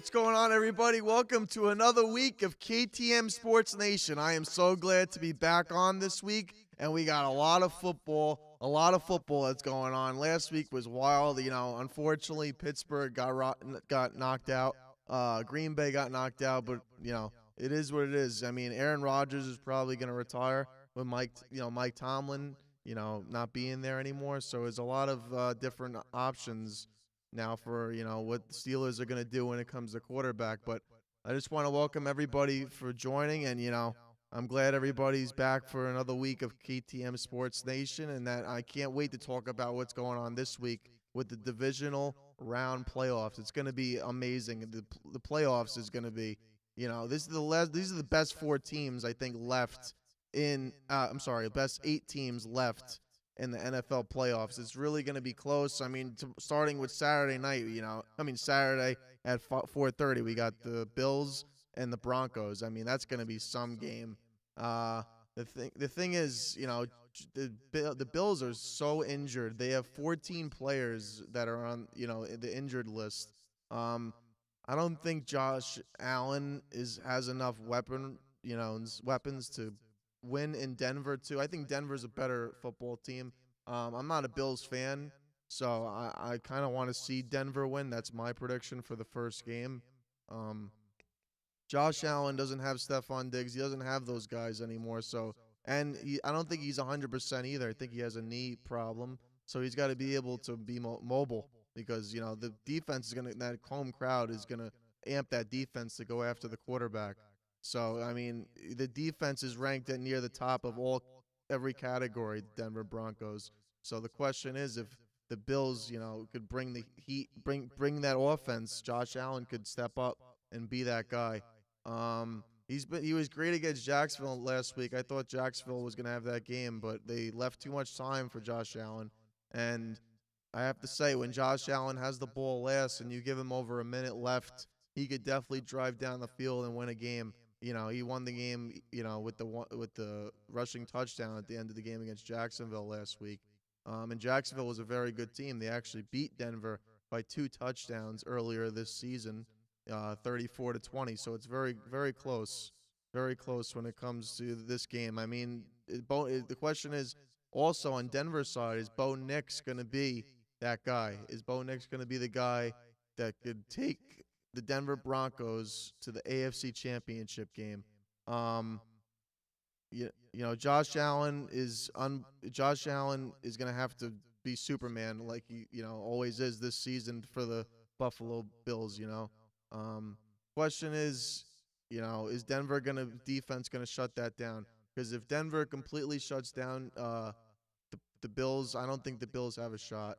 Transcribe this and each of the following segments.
What's going on, everybody? Welcome to another week of KTM Sports Nation. I am so glad to be back on this week, and we got a lot of football that's going on. Last week was wild. Unfortunately, Pittsburgh got knocked out. Green Bay got knocked out, but it is what it is. I mean, Aaron Rodgers is probably going to retire with Mike Tomlin, not being there anymore. So there's a lot of different options now for what the Steelers are going to do when it comes to quarterback. But I just want to welcome everybody for joining, and I'm glad everybody's back for another week of KTM Sports Nation, and that I can't wait to talk about what's going on this week with the divisional round playoffs. It's going to be amazing. The playoffs is going to be, these are the best four teams I think left in best 8 teams left in the NFL playoffs. It's really going to be close. I mean, starting with Saturday night, Saturday at 4:30, we got the Bills and the Broncos. I mean, that's going to be some game. The thing is, the Bills are so injured. They have 14 players that are on, the injured list. I don't think Josh Allen has enough weapons to win in Denver too. I think Denver's a better football team. I'm not a Bills fan, so I kind of want to see Denver win. That's my prediction for the first game. Josh Allen doesn't have Stephon Diggs. He doesn't have those guys anymore. So, I don't think he's 100% either. I think he has a knee problem. So he's got to be able to be mobile, because the defense that home crowd is gonna amp that defense to go after the quarterback. So, I mean, the defense is ranked at near the top of every category, Denver Broncos. So the question is, if the Bills, could bring the heat, bring that offense, Josh Allen could step up and be that guy. He was great against Jacksonville last week. I thought Jacksonville was going to have that game, but they left too much time for Josh Allen. And I have to say, when Josh Allen has the ball last and you give him over a minute left, he could definitely drive down the field and win a game. He won the game, with the rushing touchdown at the end of the game against Jacksonville last week. And Jacksonville was a very good team. They actually beat Denver by 2 touchdowns earlier this season, 34-20. So it's very, very close when it comes to this game. I mean, the question is also on Denver's side, is Bo Nix going to be that guy? Is Bo Nix going to be the guy that could take the Denver Broncos to the AFC Championship game? Josh Allen is going to have to be Superman, like he always is this season for the Buffalo Bills. Question is Denver defense gonna shut that down? Because if Denver completely shuts down the Bills, I don't think the Bills have a shot.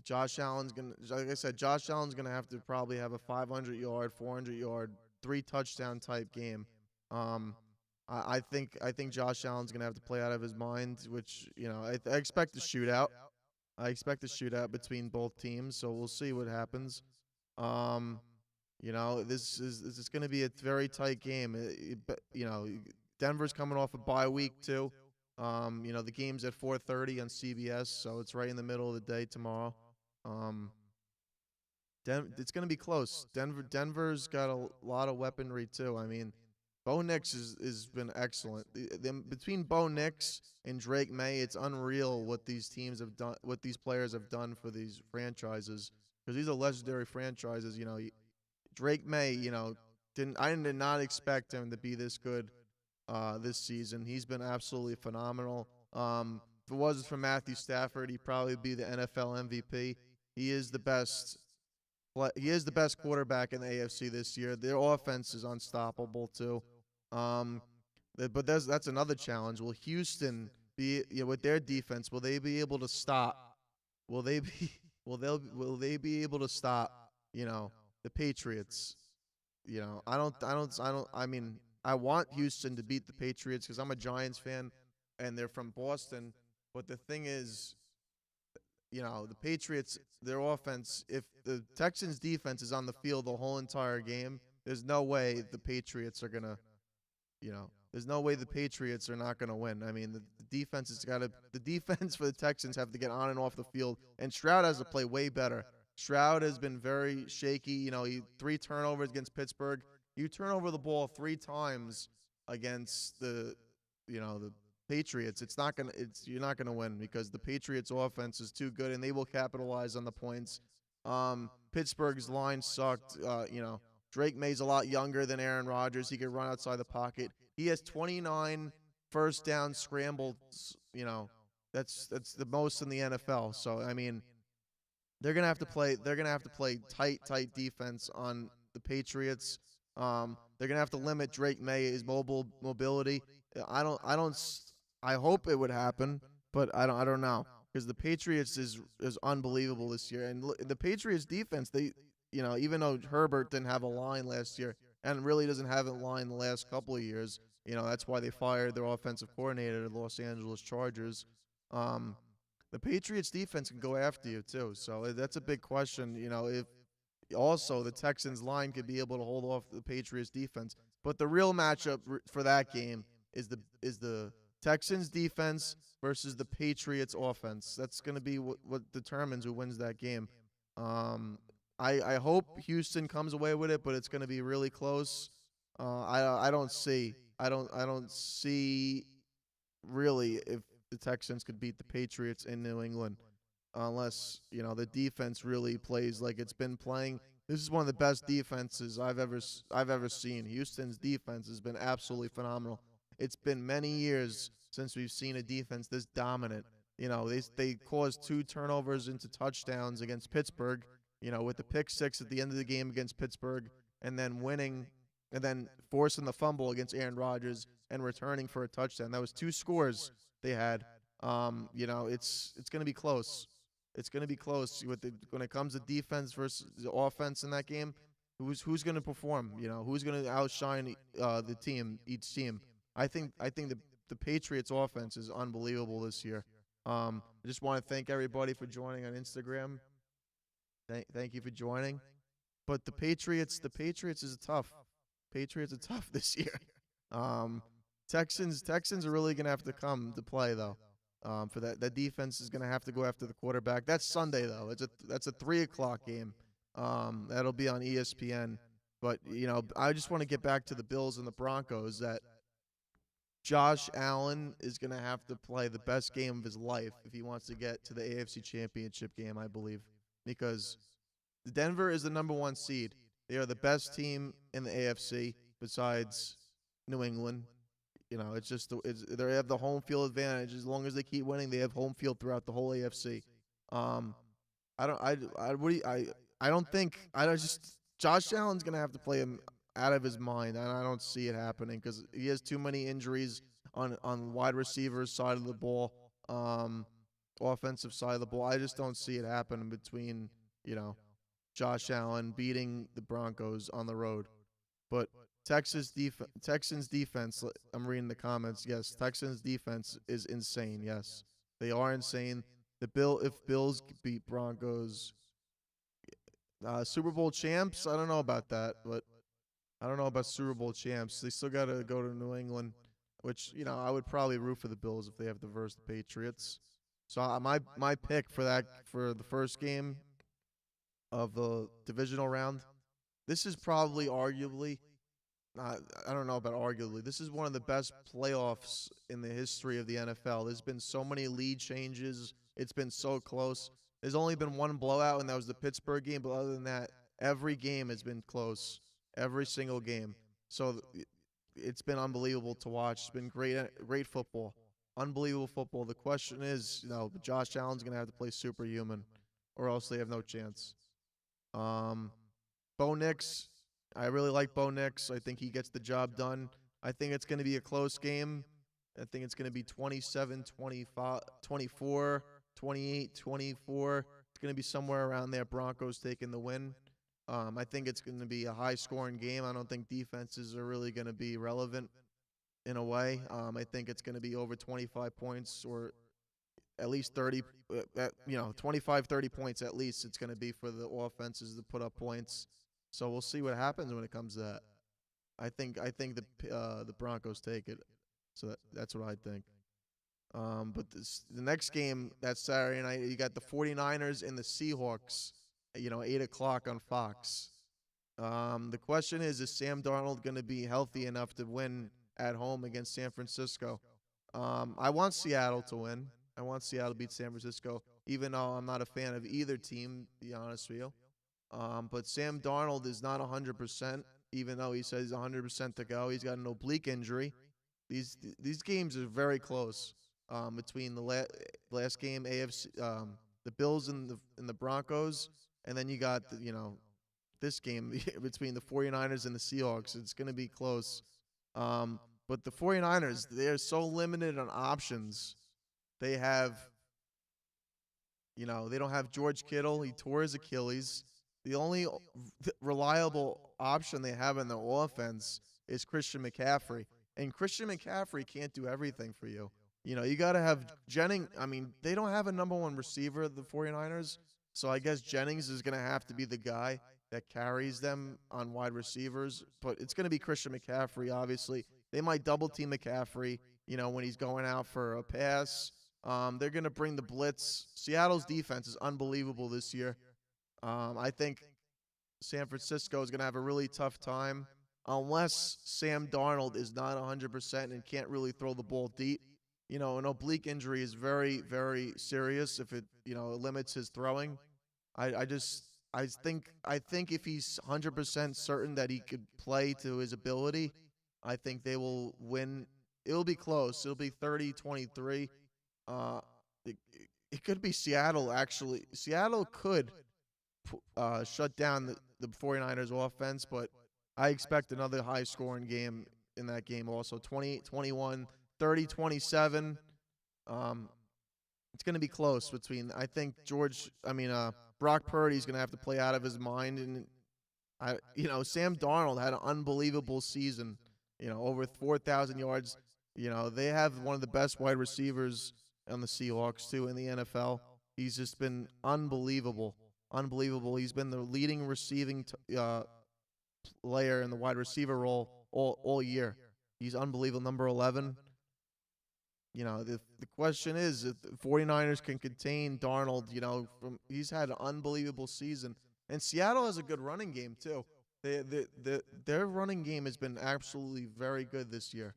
Josh Allen's gonna have to probably have a 500-yard, 400-yard, 3-touchdown type game. I think Josh Allen's gonna have to play out of his mind, which I expect a shootout. I expect a shootout between both teams, so we'll see what happens. This is going to be a very tight game. Denver's coming off a bye week too. The game's at 4:30 on CBS, so it's right in the middle of the day tomorrow. It's going to be close. Denver's got a lot of weaponry too. I mean, Bo Nix has been excellent. Between Bo Nix and Drake May, it's unreal what these teams have done, what these players have done for these franchises, because these are legendary franchises. Drake May, I did not expect him to be this good this season. He's been absolutely phenomenal. If it wasn't for Matthew Stafford, he'd probably be the NFL MVP. He is the best. He is the best quarterback in the AFC this year. Their offense is unstoppable too. But that's another challenge. Will Houston be, with their defense? Will they be able to stop? Will they be able to stop? The Patriots. I mean, I want Houston to beat the Patriots because I'm a Giants fan and they're from Boston. But the thing is, the Patriots, their offense, if the Texans' defense is on the field the whole entire game, there's no way the Patriots are going to, there's no way the Patriots are not going to win. I mean, the defense for the Texans have to get on and off the field, and Stroud has to play way better. Stroud has been very shaky. He 3 turnovers against Pittsburgh. You turn over the ball 3 times against the Patriots. You're not gonna win because the Patriots' offense is too good and they will capitalize on the points. Pittsburgh's line sucked. Drake May's a lot younger than Aaron Rodgers. He could run outside the pocket. He has 29 first down scrambles. That's the most in the NFL. So I mean, they're gonna have to play. They're gonna have to play tight defense on the Patriots. They're gonna have to limit Drake May's mobility. I hope it would happen, but I don't know because the Patriots is unbelievable this year, and the Patriots defense. Even though Herbert didn't have a line last year and really doesn't have a line the last couple of years, that's why they fired their offensive coordinator, the Los Angeles Chargers. The Patriots defense can go after you too, so that's a big question. If also the Texans line could be able to hold off the Patriots defense, but the real matchup for that game is the Texans defense versus the Patriots offense. That's going to be what determines who wins that game. I hope Houston comes away with it, but it's going to be really close. I don't see really if the Texans could beat the Patriots in New England unless the defense really plays like it's been playing. This is one of the best defenses I've ever seen. Houston's defense has been absolutely phenomenal. It's been many years since we've seen a defense this dominant. They caused 2 turnovers into touchdowns against Pittsburgh. With the pick 6 at the end of the game against Pittsburgh, and then winning, and then forcing the fumble against Aaron Rodgers and returning for a touchdown. That was 2 scores they had. It's going to be close. It's going to be close when it comes to defense versus the offense in that game. Who's going to perform? Who's going to outshine each team? I think the Patriots offense is unbelievable this year. I just want to thank everybody for joining on Instagram. Thank you for joining. But the Patriots is tough. Patriots are tough this year. Texans are really gonna have to come to play though. For that defense is gonna have to go after the quarterback. That's Sunday though. That's a 3:00 game. That'll be on ESPN. But I just want to get back to the Bills and the Broncos. That Josh Allen is gonna have to play the best game of his life if he wants to get to the AFC Championship game, I believe. Because Denver is the number 1 seed. They are the best team in the AFC besides New England. It's just they have the home field advantage. As long as they keep winning, they have home field throughout the whole AFC. Josh Allen's gonna have to play him out of his mind, and I don't see it happening because he has too many injuries on wide receivers side of the ball. Offensive side of the ball. I just don't see it happening between, Josh Allen beating the Broncos on the road. But Texans defense, I'm reading the comments. Yes, Texans defense is insane. Yes, they are insane. If Bills beat Broncos, Super Bowl champs, I don't know about that, but I don't know about Super Bowl champs. They still got to go to New England, which, I would probably root for the Bills if they have to verse the Patriots. So my pick for the first game of the divisional round, this is probably arguably, I don't know about arguably, this is one of the best playoffs in the history of the NFL. There's been so many lead changes. It's been so close. There's only been one blowout, and that was the Pittsburgh game. But other than that, every game has been close. Every single game. So it's been unbelievable to watch. It's been great football. Unbelievable football. The question is, Josh Allen's going to have to play superhuman or else they have no chance. Bo Nix, I really like Bo Nix. I think he gets the job done. I think it's going to be a close game. I think it's going to be 27, 25, 24, 28, 24. It's going to be somewhere around there. Broncos taking the win. I think it's going to be a high-scoring game. I don't think defenses are really going to be relevant in a way. I think it's going to be over 25 points or at least 30, 25, 30 points at least. It's going to be for the offenses to put up points. So we'll see what happens when it comes to that. I think the Broncos take it. So that's what I think. But the next game, that Saturday night, you got the 49ers and the Seahawks. 8 o'clock on Fox. The question is Sam Darnold going to be healthy enough to win at home against San Francisco? I want Seattle to win. I want Seattle to beat San Francisco, even though I'm not a fan of either team, to be honest with you. But Sam Darnold is not 100%, even though he says he's 100% to go. He's got an oblique injury. These games are very close. Between the last game, AFC, the Bills and the Broncos, and then you got this game between the 49ers and the Seahawks. It's going to be close. But the 49ers, they're so limited on options. They have, they don't have George Kittle. He tore his Achilles. The only reliable option they have in their offense is Christian McCaffrey. And Christian McCaffrey can't do everything for you. You got to have Jennings. I mean, they don't have a number one receiver, the 49ers. So I guess Jennings is going to have to be the guy that carries them on wide receivers. But it's going to be Christian McCaffrey, obviously. They might double team McCaffrey, when he's going out for a pass. They're going to bring the blitz. Seattle's defense is unbelievable this year. I think San Francisco is going to have a really tough time unless Sam Darnold is not 100% and can't really throw the ball deep. An oblique injury is very, very serious if it limits his throwing. I think if he's 100% certain that he could play to his ability, I think they will win. It'll be close. It'll be 30-23. It could be Seattle, actually. Seattle could shut down the 49ers offense, but I expect another high-scoring game in that game also. 28-21, 30-27. It's going to be close between, I think, Brock Purdy's going to have to play out of his mind. And, Sam Darnold had an unbelievable season, over 4,000 yards. They have one of the best wide receivers on the Seahawks, too, in the NFL. He's just been unbelievable. Unbelievable. He's been the leading receiving player in the wide receiver role all year. He's unbelievable. Number 11. The question is if the 49ers can contain Darnold, he's had an unbelievable season. And Seattle has a good running game, too. Their running game has been absolutely very good this year.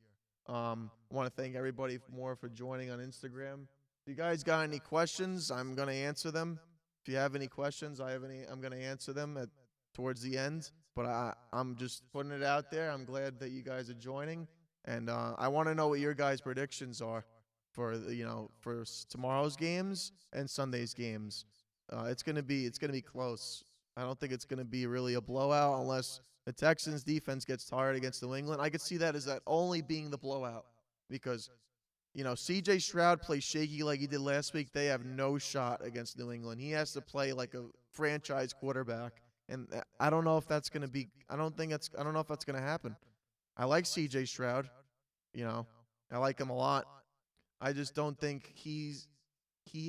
I want to thank everybody more for joining on Instagram. If you guys got any questions, I'm going to answer them. If you have any questions, I'm going to answer them towards the end. But I'm just putting it out there. I'm glad that you guys are joining. And I want to know what your guys' predictions are for for tomorrow's games and Sunday's games. It's gonna be close. I don't think it's gonna be really a blowout unless the Texans' defense gets tired against New England. I could see that as that only being the blowout because C.J. Stroud plays shaky like he did last week. They have no shot against New England. He has to play like a franchise quarterback, and I don't know if that's gonna be. I don't know if that's gonna happen. I like C.J. Stroud. I like him a lot. I just don't think he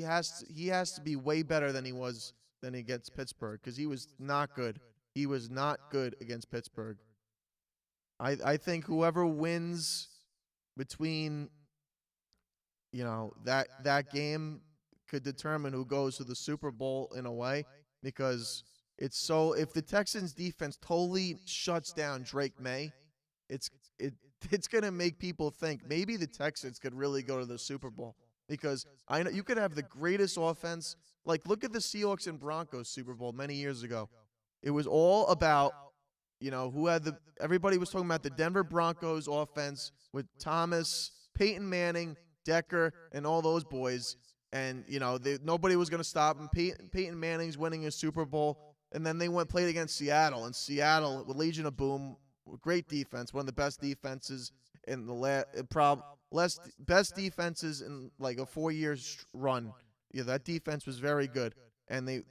has to be way better than he was than against Pittsburgh because he was not good. He was not good against Pittsburgh. I think whoever wins between that game could determine who goes to the Super Bowl in a way because if the Texans defense totally shuts down Drake May, it's going to make people think maybe the Texans could really go to the Super Bowl because I know you could have the greatest offense. Like, look at the Seahawks and Broncos Super Bowl many years ago. It was all about, everybody was talking about the Denver Broncos offense with Thomas, Peyton Manning, Decker, and all those boys. And, nobody was going to stop them. Peyton Manning's winning a Super Bowl. And then they played against Seattle. And Seattle, with Legion of Boom, great defense, one of the best defenses in the best defenses in like a 4 years run. That defense was very good, and they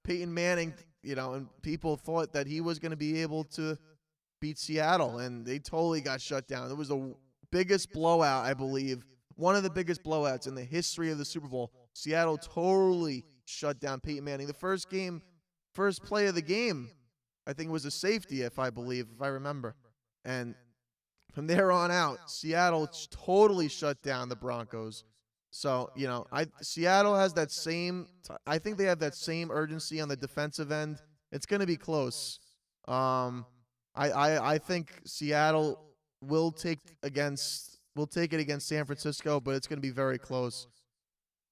Peyton Manning, and people thought that he was going to be able to beat Seattle, and they totally got shut down. It was the biggest blowout, I believe, one of the biggest blowouts in the history of the Super Bowl. Seattle totally shut down Peyton Manning. The first play of the game, I think it was a safety, if I remember. And from there on out, Seattle totally shut down the Broncos. So, Seattle has that same. I think they have that same urgency on the defensive end. It's going to be close. Um, I think Seattle will take it against San Francisco, but it's going to be very close.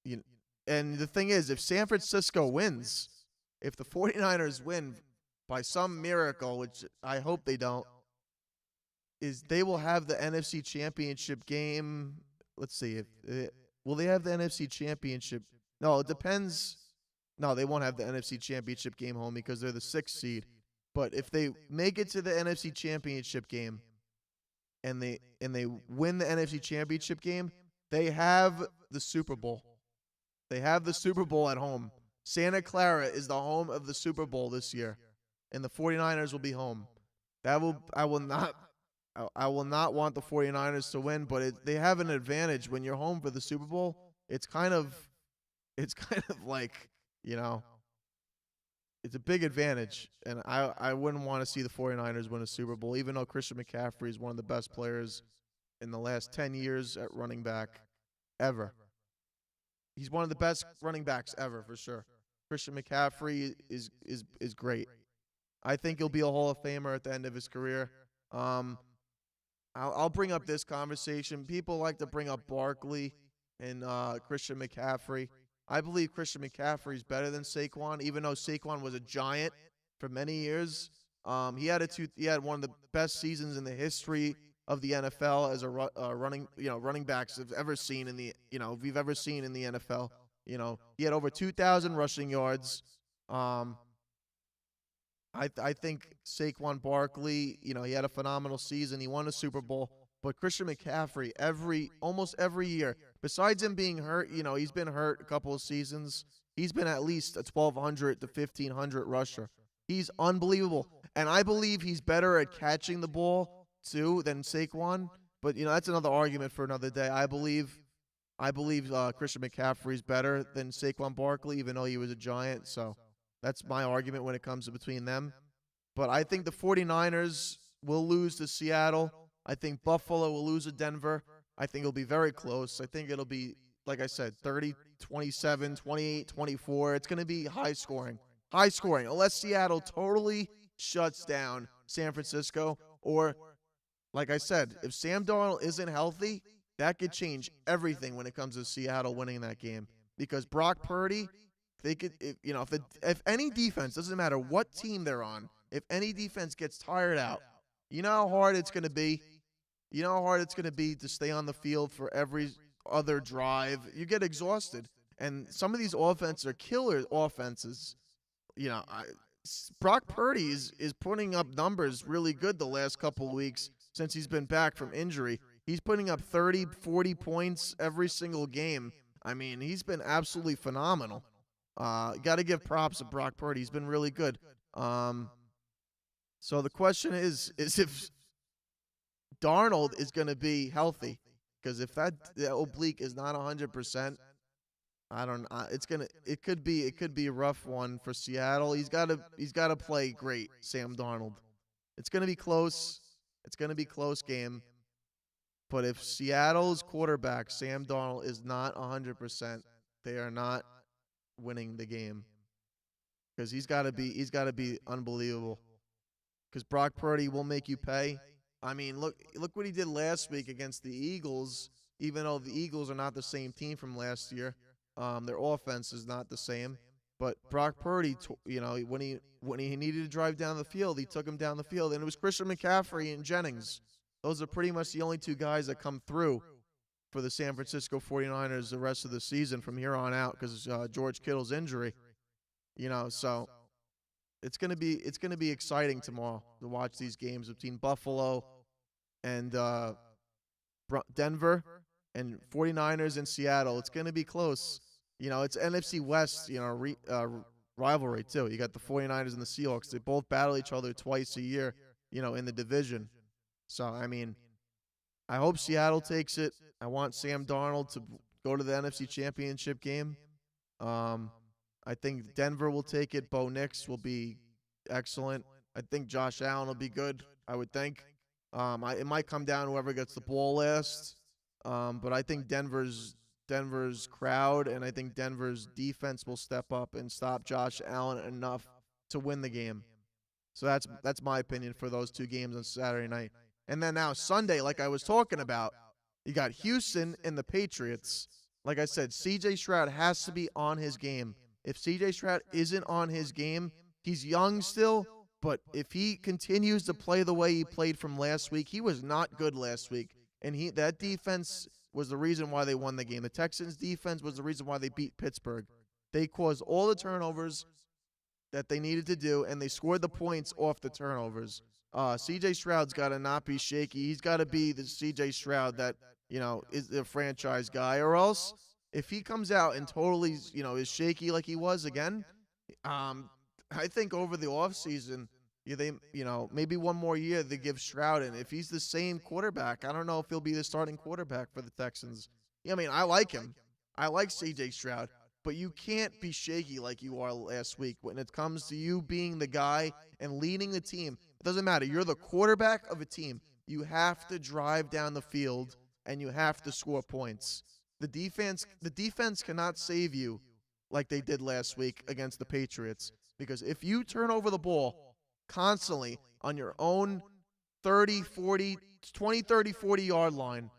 You, and the thing is, if San Francisco wins, if the 49ers win by some miracle, which I hope they don't, is they will have the NFC Championship game. Let's see if will they have the NFC Championship? No, it depends. No, they won't have the NFC Championship game home because they're the 6th seed. But if they make it to the NFC Championship game and they win the NFC Championship game, they have the Super Bowl. They have the Super Bowl at home. Santa Clara is the home of the Super Bowl this year, and the 49ers will be home. I will not want the 49ers to win, but they have an advantage when you're home for the Super Bowl. It's kind of like, it's a big advantage, and I wouldn't want to see the 49ers win a Super Bowl, even though Christian McCaffrey is one of the best players in the last 10 years at running back ever. He's one of the best running backs ever, for sure. Christian McCaffrey is great. I think he'll be a Hall of Famer at the end of his career. I'll bring up this conversation. People like to bring up Barkley and Christian McCaffrey. I believe Christian McCaffrey is better than Saquon, even though Saquon was a giant for many years. He had one of the best seasons in the history of the NFL as a running backs have ever seen in the we've ever seen in the NFL. He had over 2,000 rushing yards. I think Saquon Barkley, he had a phenomenal season. He won a Super Bowl. But Christian McCaffrey, almost every year, besides him being hurt, he's been hurt a couple of seasons. He's been at least a 1,200 to 1,500 rusher. He's unbelievable. And I believe he's better at catching the ball, too, than Saquon. But, that's another argument for another day. I believe Christian McCaffrey's better than Saquon Barkley, even though he was a giant. So that's my argument when it comes to between them. But I think the 49ers will lose to Seattle. I think Buffalo will lose to Denver. I think it'll be very close. I think it'll be, like I said, 30-27, 28-24. It's going to be high scoring. High scoring, unless Seattle totally shuts down San Francisco. Or, like I said, if Sam Darnold isn't healthy, that could change everything when it comes to Seattle winning that game. Because Brock Purdy, if any defense, doesn't matter what team they're on, if any defense gets tired out, you know how hard it's going to be? You know how hard it's going to be to stay on the field for every other drive? You get exhausted. And some of these offenses are killer offenses. Brock Purdy is putting up numbers really good the last couple of weeks since he's been back from injury. He's putting up 30, 40 points every single game. I mean, he's been absolutely phenomenal. Got to give props to Brock Purdy. He's been really good. So the question is if Darnold is going to be healthy, because if that oblique is not 100%, I don't. It could be a rough one for Seattle. He's got to play great, Sam Darnold. It's going to be close. It's going to be a close game. But if Seattle's quarterback Sam Darnold is not 100%, they are not winning the game. Because he's got to be unbelievable. Because Brock Purdy will make you pay. I mean, look what he did last week against the Eagles. Even though the Eagles are not the same team from last year, their offense is not the same. But Brock Purdy, when he needed to drive down the field, he took him down the field, and it was Christian McCaffrey and Jennings. Those are pretty much the only two guys that come through for the San Francisco 49ers the rest of the season from here on out because George Kittle's injury. So it's gonna be exciting tomorrow to watch these games between Buffalo and Denver and 49ers and Seattle. It's gonna be close. It's NFC West, rivalry too. You got the 49ers and the Seahawks. They both battle each other twice a year, in the division. So, I mean, I hope Seattle takes it. I want Sam Darnold to go to the NFC Championship game. I think Denver will take it. Bo Nix will be excellent. I think Josh Allen will be good, I would think. It might come down to whoever gets the ball last. But I think Denver's Denver's crowd, and I think Denver's defense will step up and stop Josh Allen enough to win the game. So that's my opinion for those two games on Saturday night. And then now Sunday, like I was talking about, you got Houston and the Patriots. Like I said, C.J. Stroud has to be on his game. If C.J. Stroud isn't on his game, he's young still, but if he continues to play the way he played from last week, he was not good last week. And that defense was the reason why they won the game. The Texans' defense was the reason why they beat Pittsburgh. They caused all the turnovers that they needed to do, and they scored the points off the turnovers. C.J. Stroud's got to not be shaky. He's got to be the C.J. Stroud that, is the franchise guy, or else if he comes out and totally, is shaky like he was again, I think over the offseason, maybe one more year they give Stroud, and if he's the same quarterback, I don't know if he'll be the starting quarterback for the Texans. I like him. I like C.J. Stroud, but you can't be shaky like you are last week when it comes to you being the guy and leading the team. It doesn't matter. You're the quarterback of a team. You have to drive down the field, and you have to score points. The defense cannot save you like they did last week against the Patriots, because if you turn over the ball constantly on your own 30, 40, 20, 30, 40-yard line,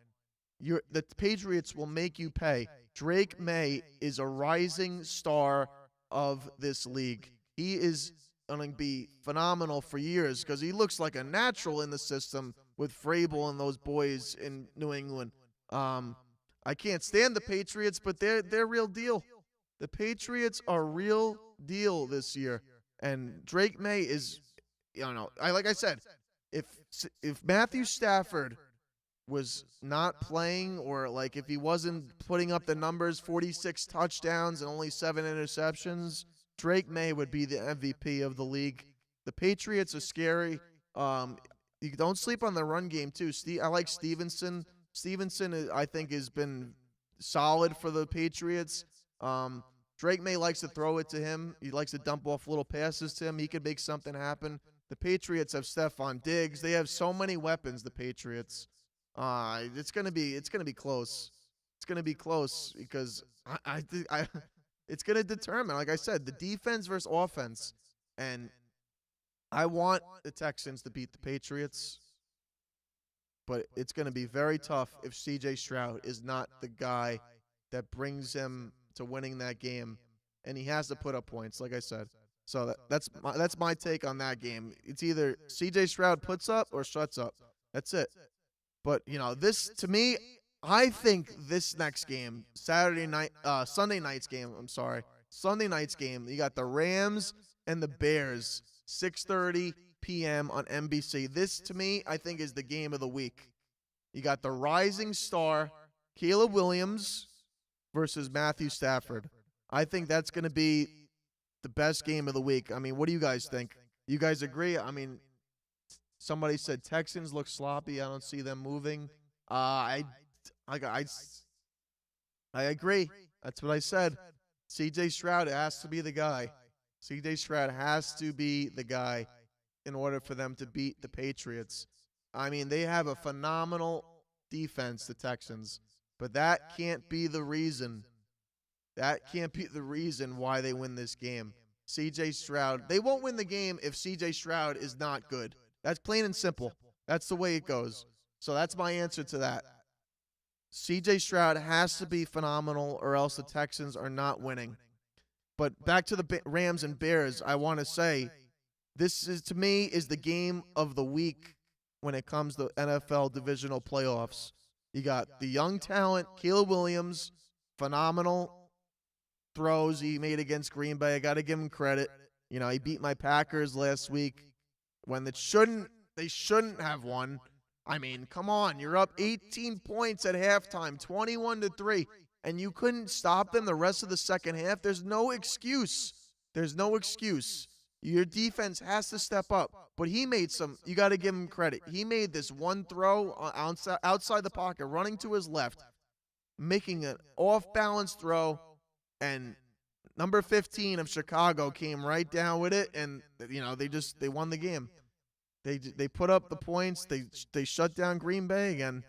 the Patriots will make you pay. Drake May is a rising star of this league. He is going to be phenomenal for years because he looks like a natural in the system with Vrabel and those boys in New England. I can't stand the Patriots, but they're real deal. The Patriots are real deal this year, and Drake May is, like I said, if Matthew Stafford was not playing, or like if he wasn't putting up the numbers, 46 touchdowns and only 7 interceptions, Drake May would be the MVP of the league. The Patriots are scary. You don't sleep on the run game too. I like Stevenson. Stevenson, I think, has been solid for the Patriots. Drake May likes to throw it to him. He likes to dump off little passes to him. He could make something happen. The Patriots have Stephon Diggs. They have so many weapons, the Patriots. It's gonna be close. It's gonna be close because it's gonna determine, like I said, the defense versus offense. And I want the Texans to beat the Patriots, but it's gonna be very tough if C.J. Stroud is not the guy that brings him to winning that game, and he has to put up points, like I said. So that's my take on that game. It's either C.J. Stroud puts up or shuts up. That's it. But, this, to me, I think this next game, Sunday night's game, you got the Rams and the Bears, 6:30 p.m. on NBC. This, to me, I think is the game of the week. You got the rising star, Caleb Williams, versus Matthew Stafford. I think that's going to be the best game of the week. What do you guys think? You guys agree? Somebody said Texans look sloppy. I don't see them moving. I agree. That's what I said. C.J. Stroud has to be the guy. C.J. Stroud has to be the guy in order for them to beat the Patriots. They have a phenomenal defense, the Texans, but that can't be the reason. That can't be the reason why they win this game. C.J. Stroud, they won't win the game if C.J. Stroud is not good. That's plain and simple. That's the way it goes. So that's my answer to that. C.J. Stroud has to be phenomenal or else the Texans are not winning. But back to the Rams and Bears, I want to say this is, to me, is the game of the week when it comes to NFL divisional playoffs. You got the young talent, Caleb Williams, phenomenal throws he made against Green Bay. I got to give him credit. He beat my Packers last week when they shouldn't have won. Come on, you're up 18 points at halftime, 21-3, and you couldn't stop them the rest of the second half. There's no excuse. Your defense has to step up. But he made you got to give him credit. He made this one throw outside the pocket, running to his left, making an off-balance throw, and number 15 of Chicago came right down with it, and they won the game. They put up the points. They shut down Green Bay again.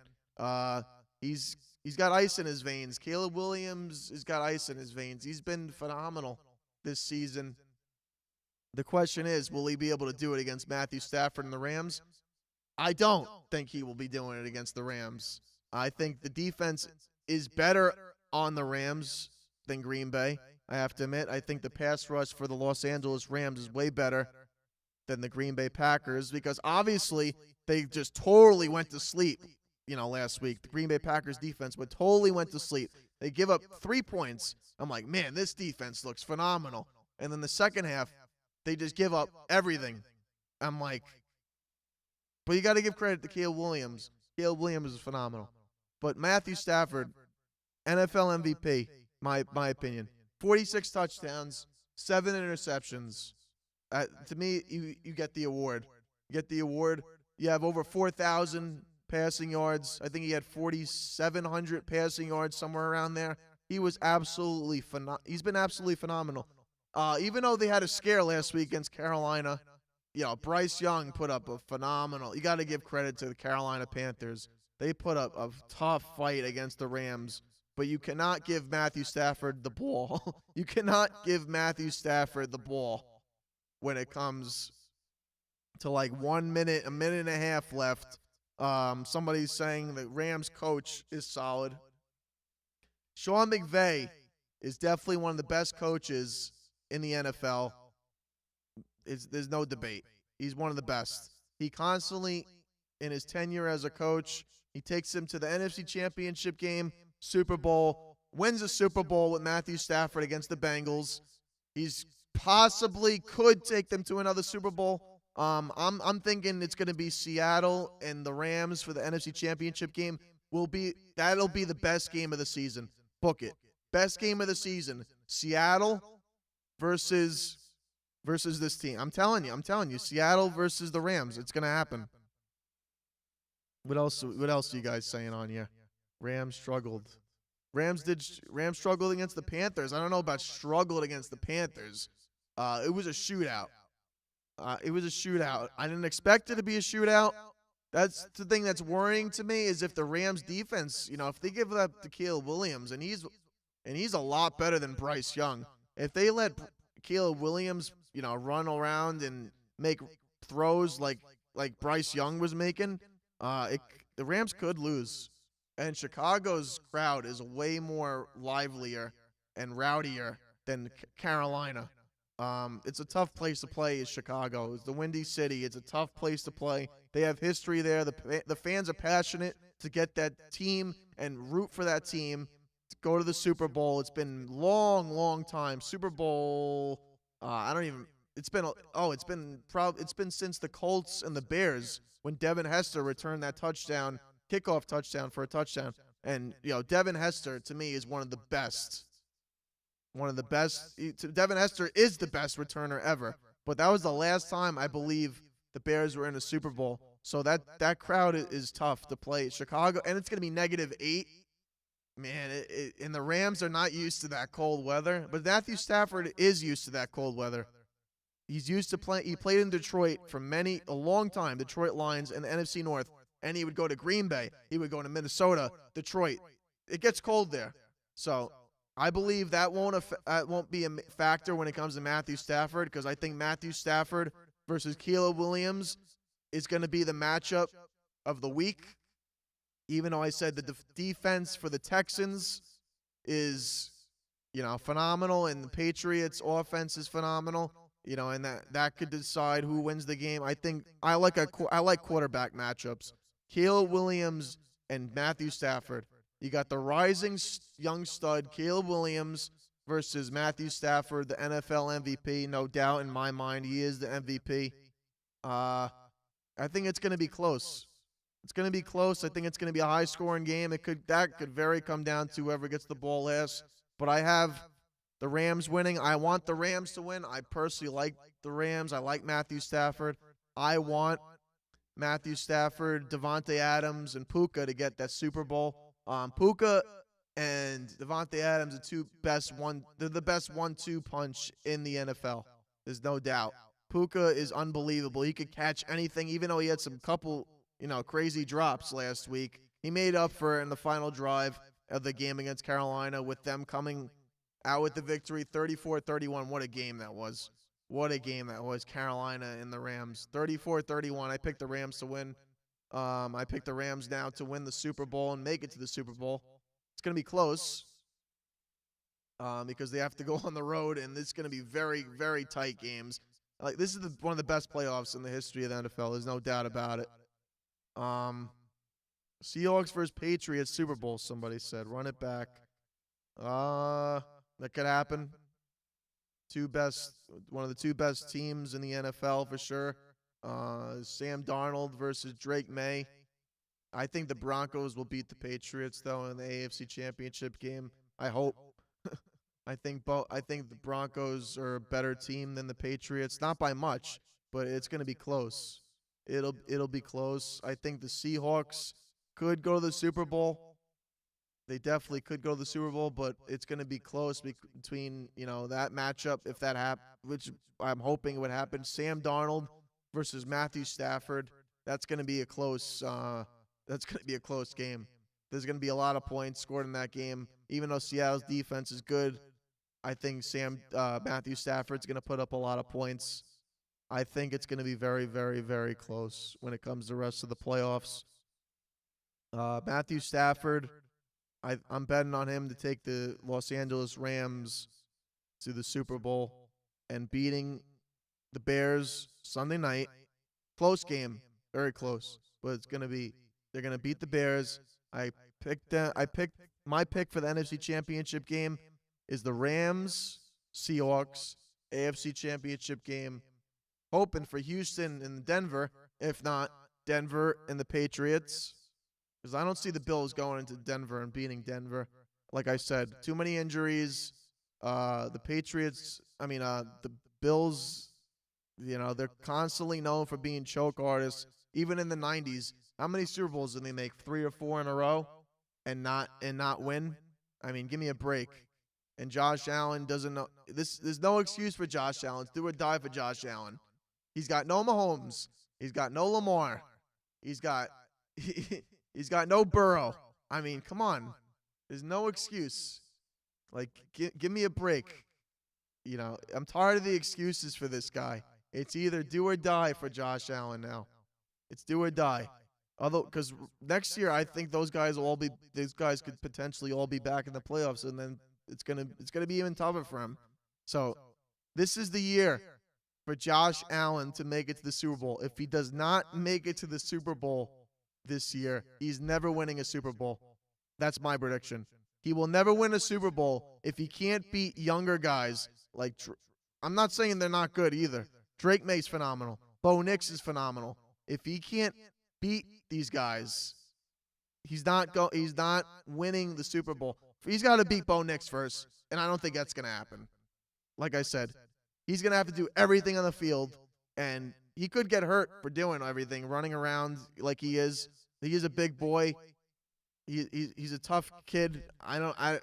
He's he's got ice in his veins. Caleb Williams has got ice in his veins. He's been phenomenal this season. The question is, will he be able to do it against Matthew Stafford and the Rams? I don't think he will be doing it against the Rams. I think the defense is better on the Rams than Green Bay. I have to admit, I think the pass rush for the Los Angeles Rams is way better than the Green Bay Packers because obviously they just totally went to sleep, last week. The Green Bay Packers defense totally went to sleep. They give up 3 points. I'm like, man, this defense looks phenomenal. And then the second half, they just give up everything. I'm like, but you got to give credit to Caleb Williams. Caleb Williams is phenomenal. But Matthew Stafford, NFL MVP, my opinion. 46 touchdowns, 7 interceptions. To me, you get the award. You get the award. You have over 4,000 passing yards. I think he had 4,700 passing yards, somewhere around there. He was absolutely he's been absolutely phenomenal. Even though they had a scare last week against Carolina, Bryce Young put up a phenomenal. You got to give credit to the Carolina Panthers. They put up a tough fight against the Rams. But you cannot give Matthew Stafford the ball. You cannot give Matthew Stafford the ball when it comes to like 1 minute, a minute and a half left. Somebody's saying the Rams coach is solid. Sean McVay is definitely one of the best coaches in the NFL. There's no debate. He's one of the best. He constantly, in his tenure as a coach, he takes him to the NFC Championship game, Super Bowl, wins a Super Bowl with Matthew Stafford against the Bengals. He's possibly could take them to another Super Bowl. I'm thinking it's going to be Seattle and the Rams for the NFC Championship game. That'll be the best game of the season. Book it. Best game of the season. Seattle versus this team. I'm telling you, Seattle versus the Rams. It's going to happen. What else are you guys saying on here? Rams struggled. Rams struggled against the Panthers. I don't know about struggled against the Panthers. It was a shootout. I didn't expect it to be a shootout. That's the thing that's worrying to me is if the Rams defense, if they give up to Caleb Williams and he's a lot better than Bryce Young. If they let Caleb Williams, run around and make throws like Bryce Young was making, the Rams could lose. And Chicago's crowd is way more livelier and rowdier than Carolina. It's a tough place to play is Chicago. It's the Windy City. It's a tough place to play. They have history there. The fans are passionate to get that team and root for that team to go to the Super Bowl. It's been long time. Super Bowl, it's been since the Colts and the Bears when Devin Hester returned that kickoff touchdown for a touchdown. And, Devin Hester, to me, is one of the best. Devin Hester is the best returner ever. But that was the last time, I believe, the Bears were in a Super Bowl. So that crowd is tough to play. Chicago, and it's going to be -8. Man, and the Rams are not used to that cold weather. But Matthew Stafford is used to that cold weather. He's used to play. He played in Detroit for a long time, Detroit Lions in the NFC North. And he would go to Green Bay. He would go to Minnesota, Detroit. It gets cold there. So I believe that won't be a factor when it comes to Matthew Stafford because I think Matthew Stafford versus Caleb Williams is going to be the matchup of the week. Even though I said the defense for the Texans is, phenomenal and the Patriots' offense is phenomenal. And that could decide who wins the game. I think I like quarterback matchups. Caleb Williams and Matthew Stafford. You got the rising young stud, Caleb Williams, versus Matthew Stafford, the NFL MVP. No doubt in my mind, he is the MVP. I think it's going to be close. It's going to be close. I think it's going to be a high-scoring game. That could very come down to whoever gets the ball last. But I have the Rams winning. I want the Rams to win. I personally like the Rams. I like Matthew Stafford. I want Matthew Stafford, Devontae Adams, and Puka to get that Super Bowl. Puka and Devontae Adams they're the best 1-2 punch in the NFL. There's no doubt. Puka is unbelievable. He could catch anything, even though he had some couple, crazy drops last week. He made up for it in the final drive. of the game against Carolina with them coming out with the victory 34-31. What a game that was. What a game that was. Carolina and the Rams. 34-31. I picked the Rams to win. I picked the Rams now to win the Super Bowl and make it to the Super Bowl. It's going to be close because they have to go on the road, and it's going to be very, very tight games. Like, this is one of the best playoffs in the history of the NFL. There's no doubt about it. Seahawks versus Patriots Super Bowl, somebody said. Run it back. That could happen. One of the two best teams in the NFL for sure. Sam Darnold versus Drake May. I think the Broncos will beat the Patriots though in the AFC Championship game. I hope. I think the Broncos are a better team than the Patriots, not by much, but it's going to be close. It'll be close. I think the Seahawks could go to the Super Bowl. They definitely could go to the Super Bowl, but it's going to be close between, that matchup, if that happens, which I'm hoping would happen. Sam Darnold versus Matthew Stafford. That's going to be a close game. There's going to be a lot of points scored in that game. Even though Seattle's defense is good, I think Matthew Stafford's going to put up a lot of points. I think it's going to be very, very, very close when it comes to the rest of the playoffs. Matthew Stafford, I'm betting on him to take the Los Angeles Rams to the Super Bowl and beating the Bears Sunday night. Close game, very close, but they're going to beat the Bears. My pick for the NFC Championship game is the Rams Seahawks AFC Championship game. Hoping for Houston and Denver, if not Denver and the Patriots. Because I don't see the Bills going into Denver and beating Denver. Like I said, too many injuries. The Bills, they're constantly known for being choke artists. Even in the 90s, how many Super Bowls did they make? 3 or 4 in a row and not win? I mean, give me a break. And Josh Allen doesn't know. There's no excuse for Josh Allen. It's do or die for Josh Allen. He's got no Mahomes. He's got no Lamar. He's got no Burrow. I mean, come on. There's no excuse. Like, give me a break. I'm tired of the excuses for this guy. It's either do or die for Josh Allen now. It's do or die. Although, because next year I think those guys could potentially all be back in the playoffs, and then it's gonna be even tougher for him. So this is the year for Josh Allen to make it to the Super Bowl. If he does not make it to the Super Bowl this year, he's never winning a Super Bowl. That's my prediction. He will never win a Super Bowl if he can't beat younger guys like. I'm not saying they're not good either. Drake May's phenomenal. Bo Nix is phenomenal. If he can't beat these guys, he's not winning the Super Bowl. He's got to beat Bo Nix first, and I don't think that's going to happen. Like I said, he's going to have to do everything on the field, and he could get hurt for doing everything, running around like he is. He is a big boy. He's a tough kid.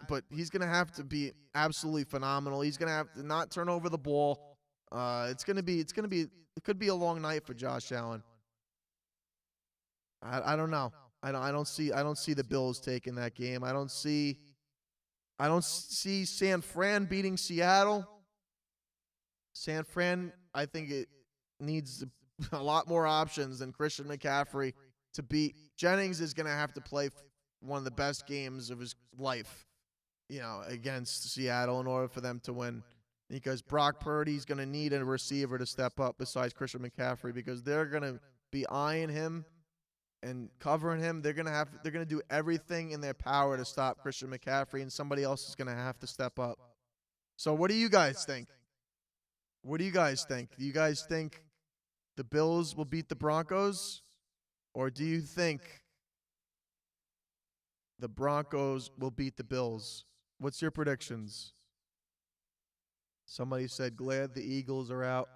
But he's going to have to be absolutely phenomenal. He's going to have to not turn over the ball. It could be a long night for Josh Allen. I don't know. I don't see the Bills taking that game. I don't see San Fran beating Seattle. San Fran, I think it needs a lot more options than Christian McCaffrey to beat. Jennings is going to have to play one of the best games of his life, against Seattle in order for them to win. Because Brock Purdy's going to need a receiver to step up besides Christian McCaffrey, because they're going to be eyeing him and covering him. They're going to do everything in their power to stop Christian McCaffrey, and somebody else is going to have to step up. So what do you guys think? What do you guys think? Do you guys think the Bills will beat the Broncos? Or do you think the Broncos will beat the Bills? What's your predictions? Somebody said, glad the Eagles are out.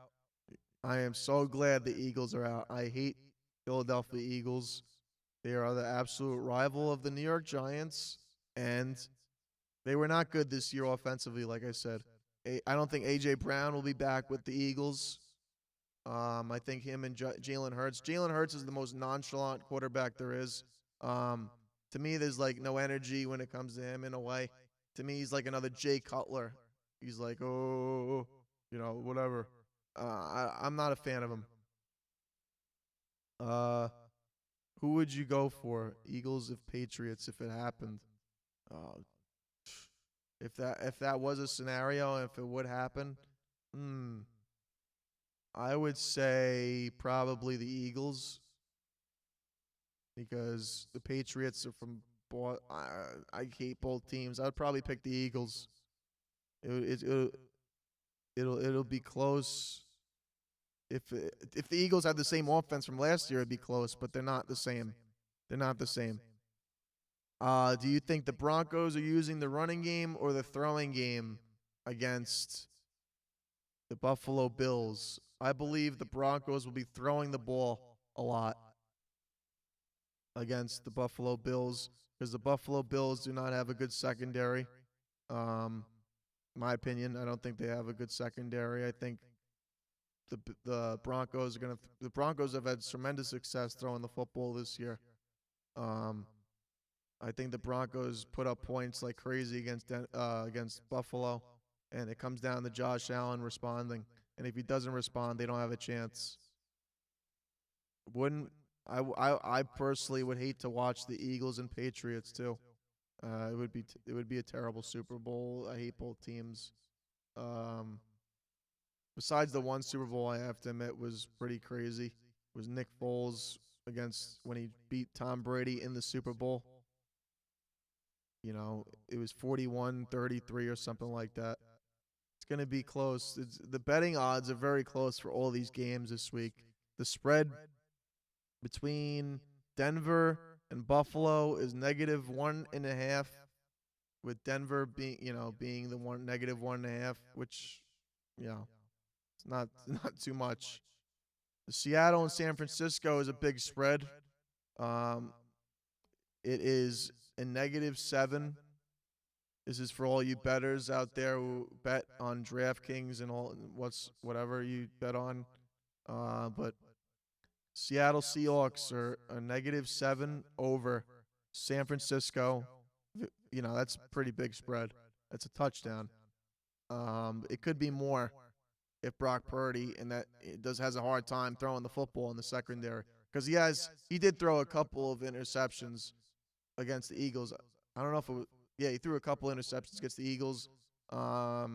I am so glad the Eagles are out. I hate Philadelphia Eagles. They are the absolute rival of the New York Giants, and they were not good this year offensively, like I said. I don't think A.J. Brown will be back with the Eagles. I think him and Jalen Hurts. Jalen Hurts is the most nonchalant quarterback there is. To me, there's like no energy when it comes to him in a way. To me, he's like another Jay Cutler. He's like, oh, whatever. I'm not a fan of him. Who would you go for? Eagles of Patriots if it happened? Uh, if that was a scenario, if it would happen, I would say probably the Eagles because the Patriots are from. I hate both teams. I would probably pick the Eagles. It'll be close. If the Eagles had the same offense from last year, it'd be close. But they're not the same. They're not the same. Do you think the Broncos are using the running game or the throwing game against the Buffalo Bills? I believe the Broncos will be throwing the ball a lot against the Buffalo Bills because the Buffalo Bills do not have a good secondary. My opinion, I don't think they have a good secondary. I think the Broncos are going to the Broncos have had tremendous success throwing the football this year. I think the Broncos put up points like crazy against Buffalo, and it comes down to Josh Allen responding. And if he doesn't respond, they don't have a chance. I personally would hate to watch the Eagles and Patriots too. It would be a terrible Super Bowl. I hate both teams. Besides the one Super Bowl I have to admit was pretty crazy. Was Nick Foles against when he beat Tom Brady in the Super Bowl. It was 41-33 or something like that. It's going to be close. The betting odds are very close for all these games this week. The spread between Denver and Buffalo is -1.5, with Denver being the -1.5, which it's not too much. The Seattle and San Francisco is a big spread. It is a -7. This is for all you bettors out there who bet on DraftKings and whatever you bet on. But Seattle Seahawks are a -7 over San Francisco. That's a pretty big spread. That's a touchdown. It could be more if Brock Purdy has a hard time throwing the football in the secondary because he did throw a couple of interceptions against the Eagles. I don't know if it was, he threw a couple interceptions against the Eagles. I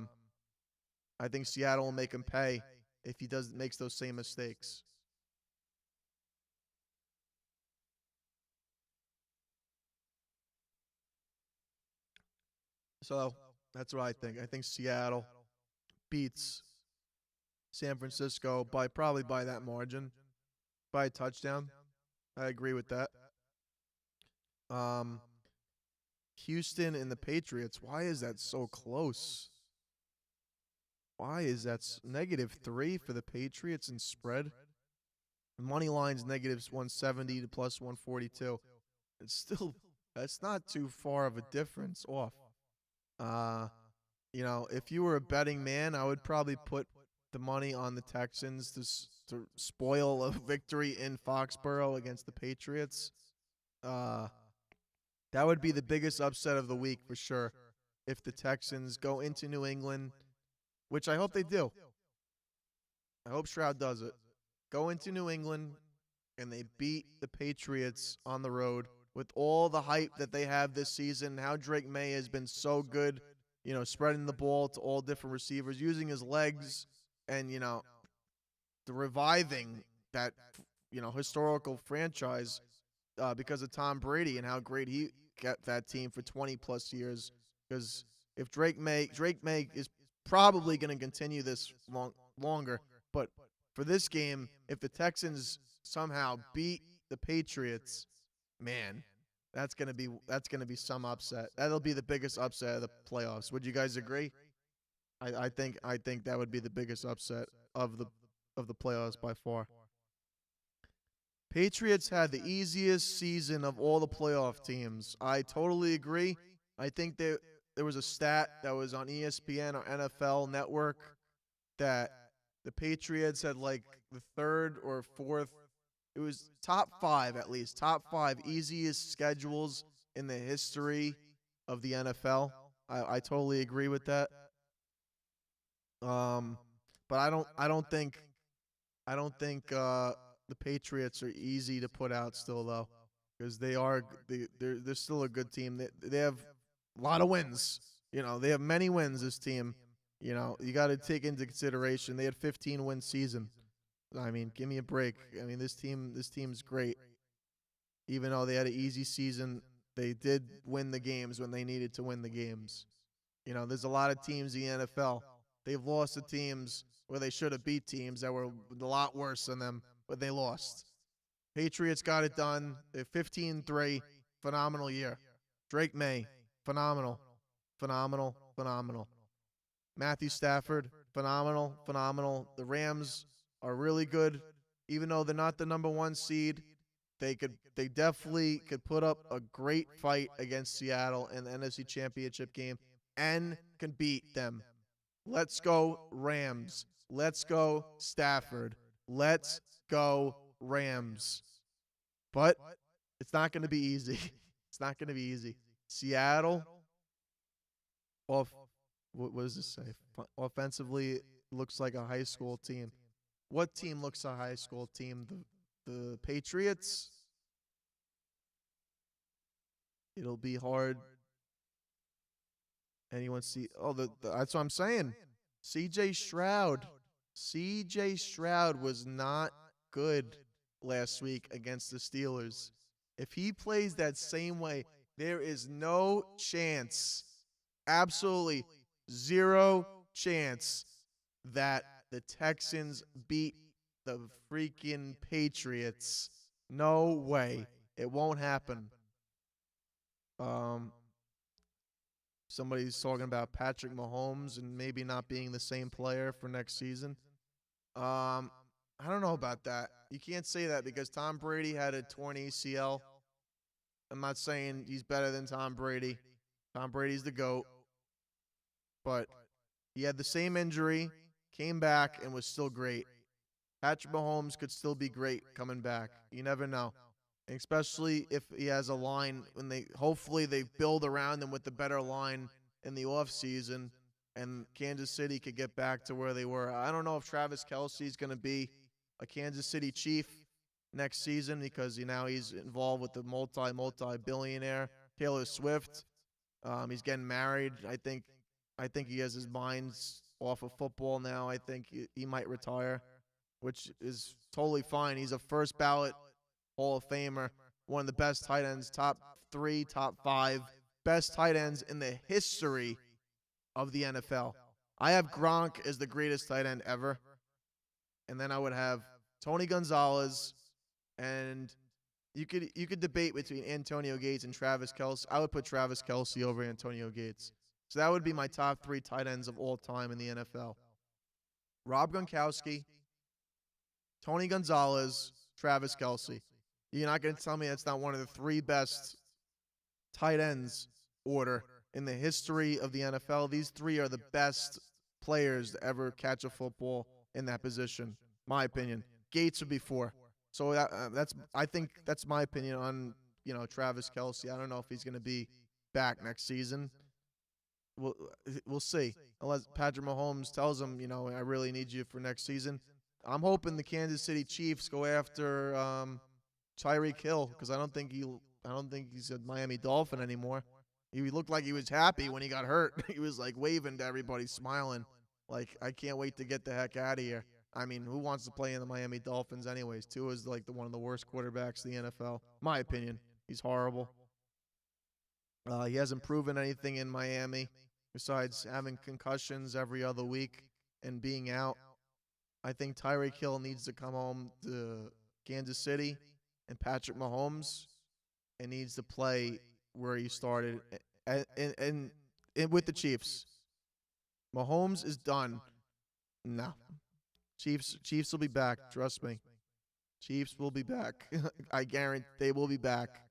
think Seattle will make him pay if he makes those same mistakes. So that's what I think. I think Seattle beats San Francisco probably by that margin, by a touchdown. I agree with that. Houston and the Patriots. Why is that so close? Why is that -3 for the Patriots and spread? Money line's -170 to +142. That's not too far of a difference off. If you were a betting man, I would probably put the money on the Texans to spoil a victory in Foxborough against the Patriots. That would be the biggest upset of the week for sure. If the Texans go into New England, which I hope they do. I hope Stroud does it. Go into New England and they beat the Patriots on the road with all the hype that they have this season, how Drake May has been so good, spreading the ball to all different receivers, using his legs and, the reviving that, historical franchise because of Tom Brady and how great he kept that team for 20-plus years. Because if Drake May is probably going to continue this longer, but for this game, if the Texans somehow beat the Patriots, man, that's gonna be some upset. That'll be the biggest upset of the playoffs. Would you guys agree? I think that would be the biggest upset of the playoffs by far. Patriots had the easiest season of all the playoff teams. I totally agree. I think there was a stat that was on ESPN or NFL Network that the Patriots had like the third or fourth. It was top 5 at least. Top 5 easiest schedules in the history of the NFL. I totally agree with that. But I don't think the Patriots are easy to put out still though, because they're still a good team. They have a lot of wins. They have many wins. This team. You got to take into consideration they had 15-win season. I mean, give me a break. I mean, this team's great. Even though they had an easy season, they did win the games when they needed to win the games. There's a lot of teams in the NFL. They've lost to teams where they should have beat teams that were a lot worse than them, but they lost. Patriots got it done. They're 15-3. Phenomenal year. Drake May, phenomenal. Phenomenal, phenomenal. Matthew Stafford, phenomenal, phenomenal. The Rams are really good. Even though they're not the number one seed, they definitely could put up a great fight against Seattle in the NFC Championship game and can beat them. Let's go Rams. Let's go Stafford. Let's go Rams. But it's not going to be easy. It's not going to be easy. Seattle, what does this say? Offensively, looks like a high school team. What team looks a high school team? The Patriots? It'll be hard. Anyone see? Oh, that's what I'm saying. C.J. Stroud. C.J. Stroud was not good last week against the Steelers. If he plays that same way, there is no chance, absolutely zero chance, that the Texans beat the freaking Patriots. No way. It won't happen. Somebody's talking about Patrick Mahomes and maybe not being the same player for next season. I don't know about that. You can't say that because Tom Brady had a torn ACL. I'm not saying he's better than Tom Brady. Tom Brady's the GOAT. But he had the same injury, came back, and was still great. Patrick Mahomes could still be great coming back. You never know. And especially if he has a line hopefully they build around him with the better line in the offseason, and Kansas City could get back to where they were. I don't know if Travis Kelce is going to be a Kansas City Chief next season because now he's involved with the multi-billionaire Taylor Swift. He's getting married. I think he has his mind off of football now. I think he might retire, which is totally fine. He's a first ballot Hall of Famer, one of the best tight ends, top 3, top 5 best tight ends in the history of the NFL. I have Gronk as the greatest tight end ever, and then I would have Tony Gonzalez, and you could debate between Antonio Gates and Travis Kelce. I would put Travis Kelce over Antonio Gates. So that would be my top 3 tight ends of all time in the NFL. Rob Gronkowski, Tony Gonzalez, Travis Kelce. You're not going to tell me that's not one of the 3 best tight ends order in the history of the NFL. These 3 are the best players to ever catch a football in that position, my opinion. Gates would be 4. So I think that's my opinion on Travis Kelce. I don't know if he's going to be back next season. We'll see. Unless Patrick Mahomes tells him, I really need you for next season. I'm hoping the Kansas City Chiefs go after Tyreek Hill because I don't think he's a Miami Dolphin anymore. He looked like he was happy when he got hurt. He was like waving to everybody, smiling, like I can't wait to get the heck out of here. I mean, who wants to play in the Miami Dolphins anyways? Tua is like one of the worst quarterbacks in the NFL. My opinion, he's horrible. He hasn't proven anything in Miami besides having concussions every other week and being out. I think Tyreek Hill needs to come home to Kansas City, and Patrick Mahomes needs to play where he started and with the Chiefs. Mahomes is done. No. Chiefs will be back. Trust me. Chiefs will be back. I guarantee they will be back.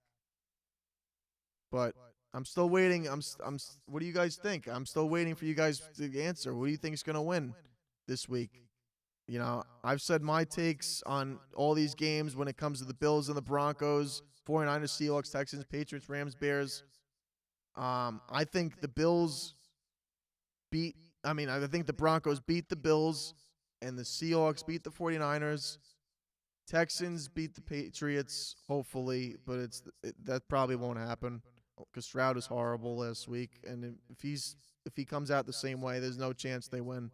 But I'm still waiting. What do you guys think? I'm still waiting for you guys to answer. Who do you think is going to win this week? I've said my takes on all these games when it comes to the Bills and the Broncos, 49ers, Seahawks, Texans, Patriots, Rams, Bears. I think the Bills beat, I think the Broncos beat the Bills and the Seahawks beat the 49ers. Texans beat the Patriots, hopefully, but that probably won't happen because Stroud is horrible last week, and if he comes out the same way, there's no chance they win.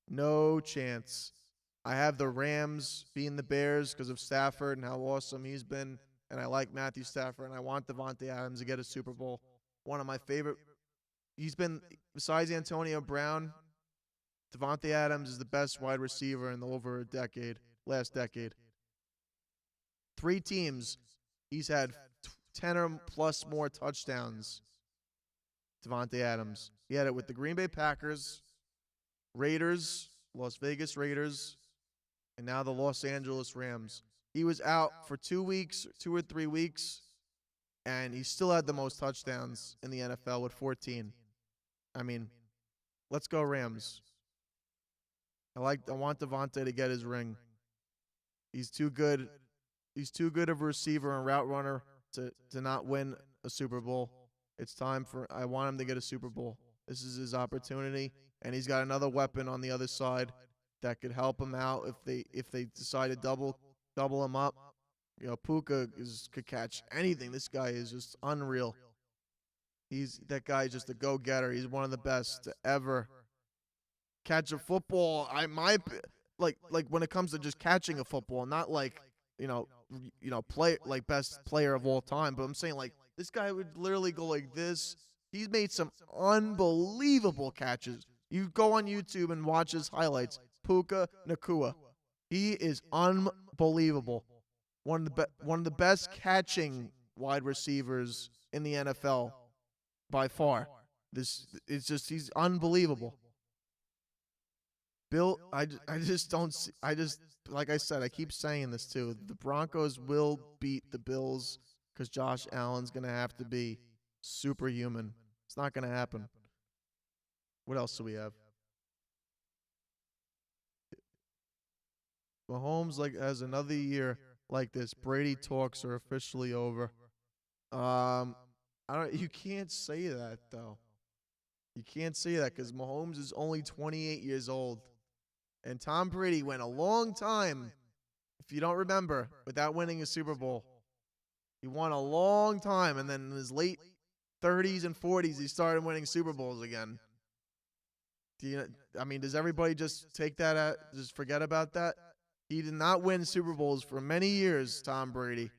No chance. I have the Rams beating the Bears because of Stafford and how awesome he's been, and I like Matthew Stafford, and I want Devontae Adams to get a Super Bowl. One of my favorite. He's been, besides Antonio Brown, Devontae Adams is the best wide receiver in over a decade, last decade. 3 teams, he's had 10 or plus more touchdowns. Devontae Adams. He had it with the Green Bay Packers, Raiders, Las Vegas Raiders, and now the Los Angeles Rams. He was out for 2 weeks, 2 or 3 weeks, and he still had the most touchdowns in the NFL with 14. Let's go Rams. I want Devontae to get his ring. He's too good. He's too good of a receiver and route runner to not win a Super Bowl. It's time I want him to get a Super Bowl. This is his opportunity, and he's got another weapon on the other side that could help him out if they decide to double him up. Puka could catch anything. This guy is just unreal. That guy is just a go-getter. He's one of the best to ever catch a football. Like when it comes to just catching a football, not like play like best player of all time. But I'm saying like this guy would literally go like this. He's made some unbelievable catches. You go on YouTube and watch his highlights. Puka Nacua. He is unbelievable. One of the best catching wide receivers in the NFL by far. He's unbelievable. Bill, I just don't see, like I said, I keep saying this too. The Broncos will beat the Bills because Josh Allen's going to have to be superhuman. It's not going to happen. What else do we have? Mahomes has another year like this. Brady talks are officially over. You can't say that though. You can't say that because Mahomes is only 28 years old. And Tom Brady went a long time, if you don't remember, without winning a Super Bowl. He won a long time, and then in his late 30s and 40s, he started winning Super Bowls again. Does everybody just take that just forget about that? He did not win Super Bowls for many years, Tom Brady.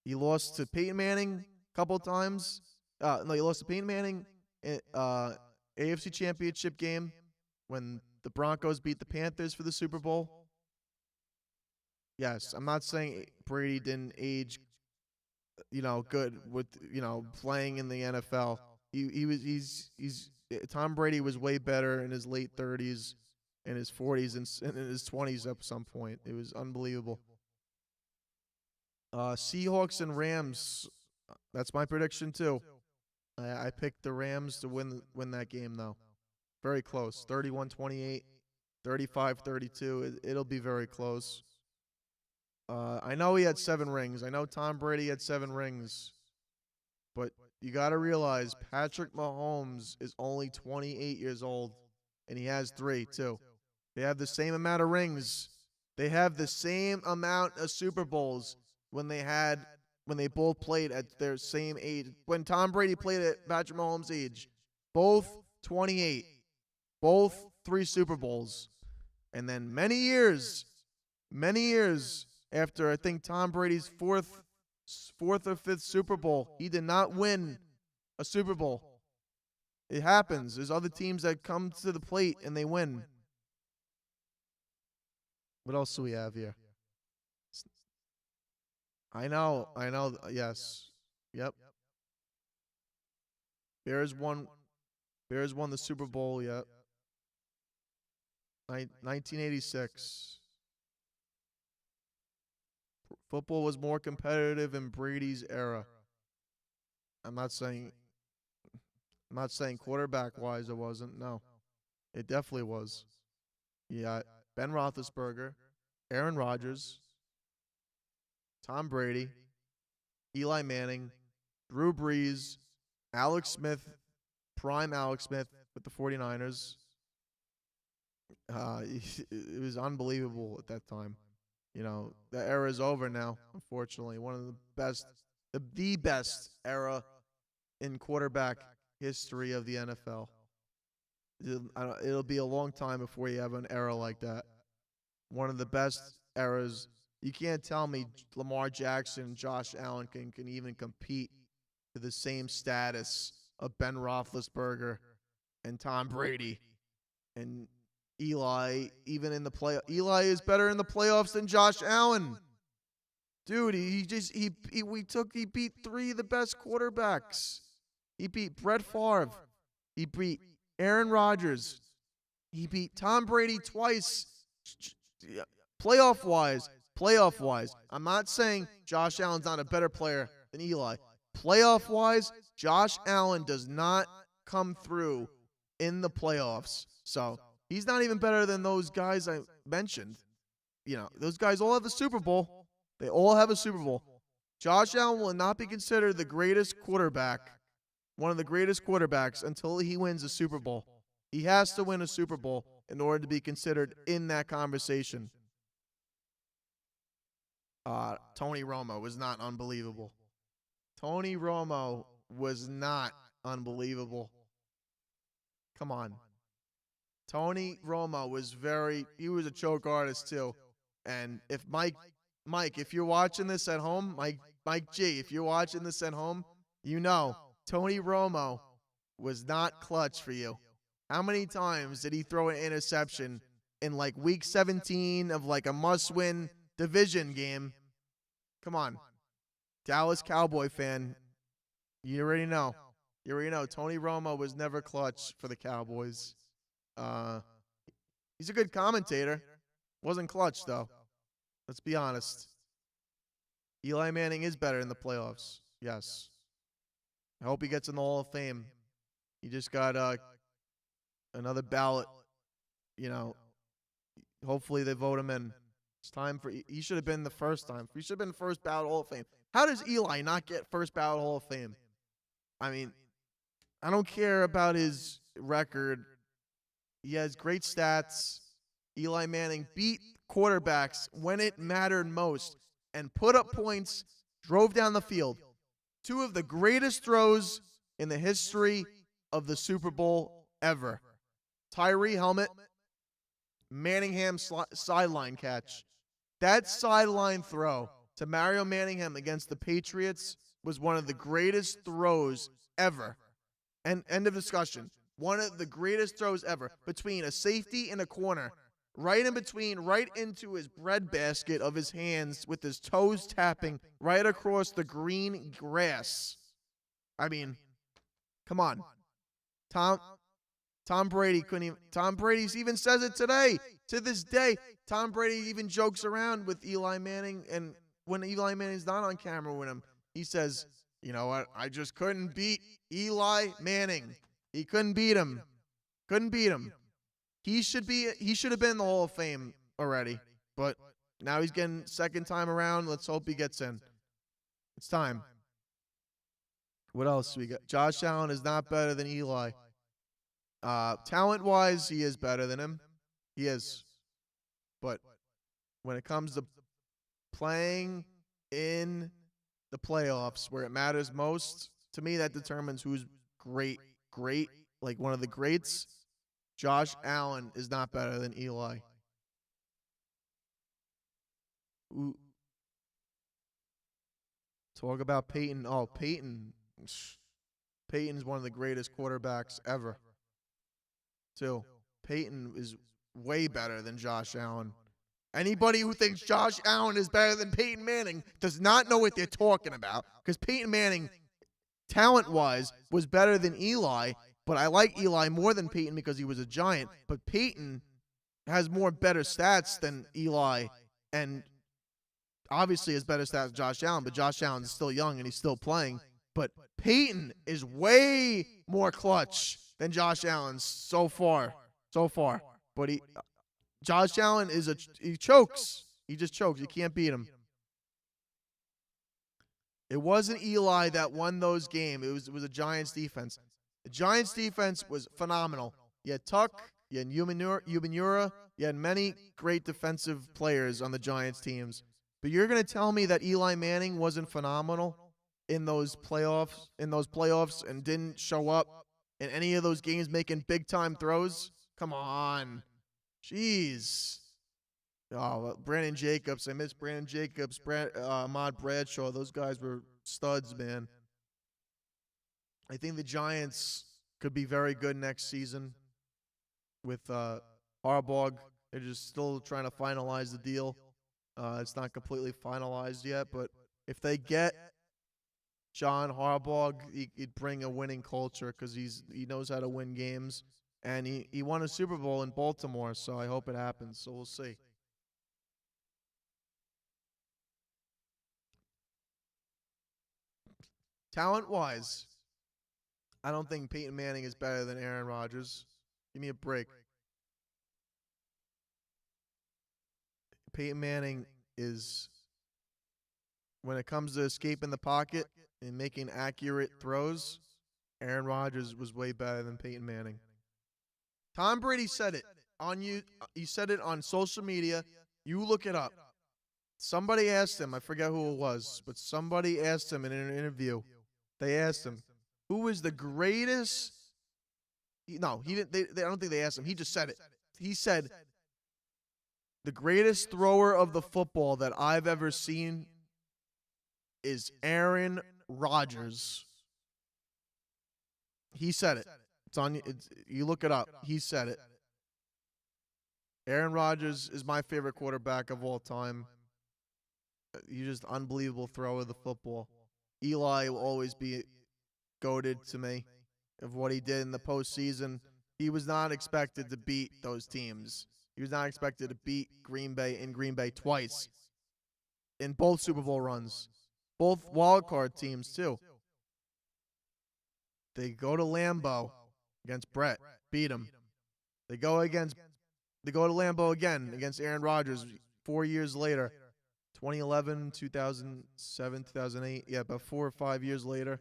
He lost to Peyton Manning a couple times. He lost to Peyton Manning in AFC Championship game when the Broncos beat the Panthers for the Super Bowl. Yes, I'm not saying Brady didn't age, good with, playing in the NFL. Tom Brady was way better in his late 30s, in his 40s, and in his 20s at some point. It was unbelievable. Seahawks and Rams. That's my prediction too. I picked the Rams to win that game though. Very close. 31-28, 35-32. It'll be very close. I know he had 7 rings. I know Tom Brady had 7 rings. But you got to realize Patrick Mahomes is only 28 years old, and he has 3 too. They have the same amount of rings. They have the same amount of Super Bowls when they both played at their same age. When Tom Brady played at Patrick Mahomes' age, both 28, both 3 Super Bowls. And then many years after I think Tom Brady's fourth or 5th Super Bowl, he did not win a Super Bowl. It happens. There's other teams that come to the plate and they win. What else do we have here? I know. Yes. Yep. Bears won the Super Bowl, yep. 1986. Football was more competitive in Brady's era. I'm not saying quarterback wise it wasn't. No. It definitely was. Yeah, Ben Roethlisberger, Aaron Rodgers, Tom Brady, Eli Manning, Drew Brees, Alex Smith, prime Alex Smith with the 49ers. It was unbelievable at that time. You know, the era is over now, unfortunately. One of the best, the best era in quarterback history of the NFL. It'll be a long time before you have an era like that. One of the best eras. You can't tell me Lamar Jackson and Josh Allen can even compete to the same status of Ben Roethlisberger and Tom Brady and Eli. Even in the play, Eli is better in the playoffs than Josh Allen. Dude, he beat three of the best quarterbacks. He beat Brett Favre. He beat Aaron Rodgers. He beat Tom Brady twice. Playoff wise. I'm not saying Josh Allen's not a better player than Eli. Playoff wise, Josh Allen does not come through in the playoffs. So he's not even better than those guys I mentioned. You know, those guys all have a Super Bowl. They all have a Super Bowl. Josh Allen will not be considered the greatest quarterback, one of the greatest quarterbacks, until he wins a Super Bowl. He has to win a Super Bowl in order to be considered in that conversation. Tony Romo was not unbelievable. Tony Romo was not unbelievable. Come on. Tony Romo was he was a choke artist too. And if Mike, if you're watching this at home, Mike G, if you're watching this at home, you know Tony Romo was not clutch for you. How many times did he throw an interception in like week 17 of like a must-win division game? Come on. Dallas Cowboy fan, you already know. Tony Romo was never clutch for the Cowboys. He's a good commentator. Wasn't clutch, though. Let's be honest. Eli Manning is better in the playoffs. Yes. I hope he gets in the Hall of Fame. He just got another ballot. You know, hopefully they vote him in. It's time for. He should have been the first time. He should have been first ballot Hall of Fame. How does Eli not get first ballot Hall of Fame? I mean, I don't care about his record. He has great stats. Eli Manning beat quarterbacks when it mattered most and put up points, drove down the field. Two of the greatest throws in the history of the Super Bowl ever. Tyree helmet, Manningham sideline catch. That sideline throw to Mario Manningham against the Patriots was one of the greatest throws ever. And end of discussion. One of the greatest throws ever between a safety and a corner. Right in between, right into his breadbasket of his hands with his toes tapping right across the green grass. I mean, come on. Tom Brady couldn't even. Tom Brady even says it today. To this day, Tom Brady even jokes around with Eli Manning, and when Eli Manning's not on camera with him, he says, "You know what? I just couldn't beat Eli Manning. He couldn't beat him. He should have been in the Hall of Fame already, but now he's getting second time around. Let's hope he gets in. It's time. What else we got? Josh Allen is not better than Eli. Talent-wise, he is better than him. He is. But when it comes to playing in the playoffs where it matters most, to me that determines who's great, like one of the greats. Josh Allen is not better than Eli. Ooh. Talk about Peyton. Oh, Peyton. Peyton's one of the greatest quarterbacks ever. Too. Peyton is way better than Josh Allen. Anybody who thinks Josh Allen is better than Peyton Manning does not know what they're talking about, because Peyton Manning, talent-wise, was better than Eli, but I like Eli more than Peyton because he was a giant. But Peyton has better stats than Eli, and obviously has better stats than Josh Allen, but Josh Allen is still young and he's still playing. But Peyton is way more clutch than Josh Allen so far. But Josh Allen he chokes. He just chokes. You can't beat him. It wasn't Eli that won those games. It was a Giants defense. The Giants defense was phenomenal. You had Tuck, you had Umanura, you had many great defensive players on the Giants teams. But you're going to tell me that Eli Manning wasn't phenomenal in those playoffs and didn't show up in any of those games making big time throws? Come on. Jeez. Oh, Brandon Jacobs. I miss Brandon Jacobs, Ahmad Bradshaw. Those guys were studs, man. I think the Giants could be very good next season with Harbaugh. They're just still trying to finalize the deal. It's not completely finalized yet, but if they get John Harbaugh, he'd bring a winning culture because he knows how to win games, and he won a Super Bowl in Baltimore, so I hope it happens. So we'll see. Talent-wise, I don't think Peyton Manning is better than Aaron Rodgers. Give me a break. Peyton Manning is, when it comes to escaping the pocket and making accurate throws, Aaron Rodgers was way better than Peyton Manning. Tom Brady said it on you. He said it on social media. You look it up. Somebody asked him, I forget who it was, but somebody asked him in an interview. They asked him, who is the greatest? No, he didn't. I don't think they asked him. He just said it. He said, the greatest thrower of the football that I've ever seen is Aaron Rodgers. He said it. It's on. You look it up. He said it. Aaron Rodgers is my favorite quarterback of all time. He's just unbelievable thrower of the football. Eli will always be goated to me of what he did in the postseason. He was not expected to beat those teams. He was not expected to beat Green Bay twice in both Super Bowl runs, both wild card teams too. They go to Lambeau against Brett, beat him. They go to Lambeau again against Aaron Rodgers 4 years later. 2011, 2007, 2008. Yeah, about 4 or 5 years later.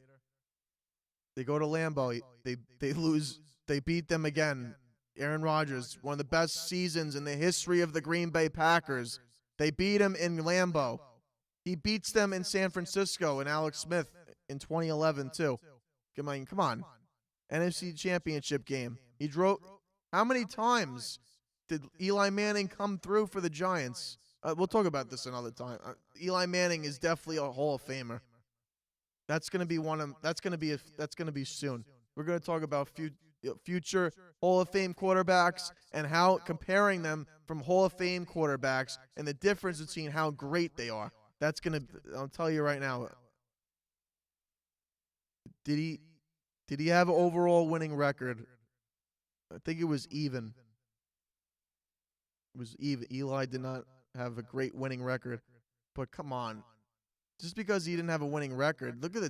They go to Lambeau. They lose. They beat them again. Aaron Rodgers, one of the best seasons in the history of the Green Bay Packers. They beat him in Lambeau. He beats them in San Francisco and Alex Smith in 2011 too. Come on. NFC Championship game. He drove. How many times did Eli Manning come through for the Giants? We'll talk about this another time. Eli Manning is definitely a Hall of Famer. That's going to be soon. We're going to talk about future Hall of Fame quarterbacks and how comparing them from Hall of Fame quarterbacks and the difference between how great they are. I'll tell you right now. Did he have an overall winning record? I think it was even. It was even. Eli did not have a great winning record, but come on, just because he didn't have a winning record, look at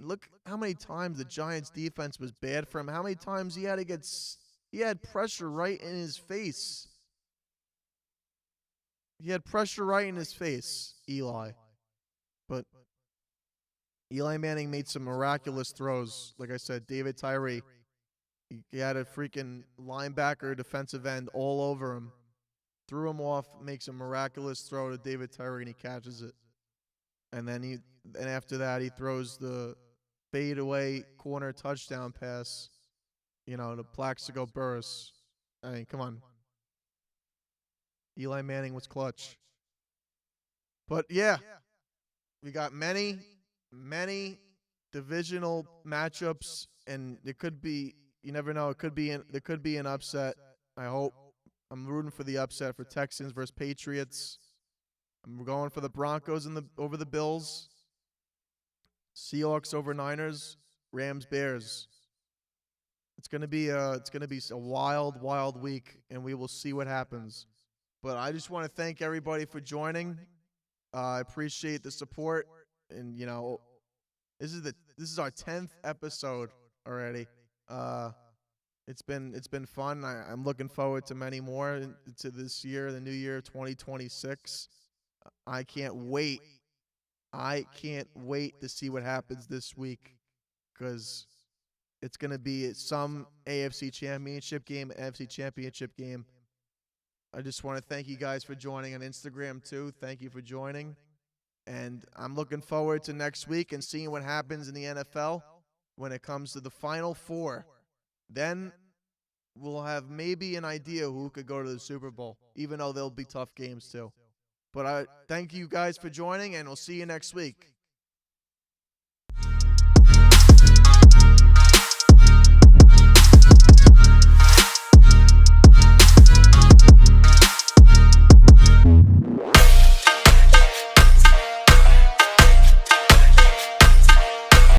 look how many times the Giants defense was bad for him. How many times he had pressure right in his face. He had pressure right in his face, Eli. But Eli Manning made some miraculous throws. Like I said, David Tyree, he had a freaking linebacker, defensive end all over him. Threw him off, makes a miraculous throw to David Tyree, and he catches it. And after that, he throws the fadeaway corner touchdown pass, to Plaxico Burress. I mean, come on. Eli Manning was clutch. But yeah, we got many divisional matchups, and it could be. You never know. There could be an upset. I hope. I'm rooting for the upset for Texans versus Patriots. I'm going for the Broncos over the Bills. Seahawks over Niners. Rams Bears. It's gonna be a wild week, and we will see what happens. But I just want to thank everybody for joining. I appreciate the support, and this is our 10th episode already. It's been fun. I'm looking forward to many more to this year, the new year 2026. I can't wait. I can't wait to see what happens this week because it's going to be some AFC Championship game, NFC Championship game. I just want to thank you guys for joining on Instagram too. Thank you for joining. And I'm looking forward to next week and seeing what happens in the NFL when it comes to the Final Four. Then we'll have maybe an idea who could go to the Super Bowl, even though they'll be tough games too. But I thank you guys for joining, and we'll see you next week.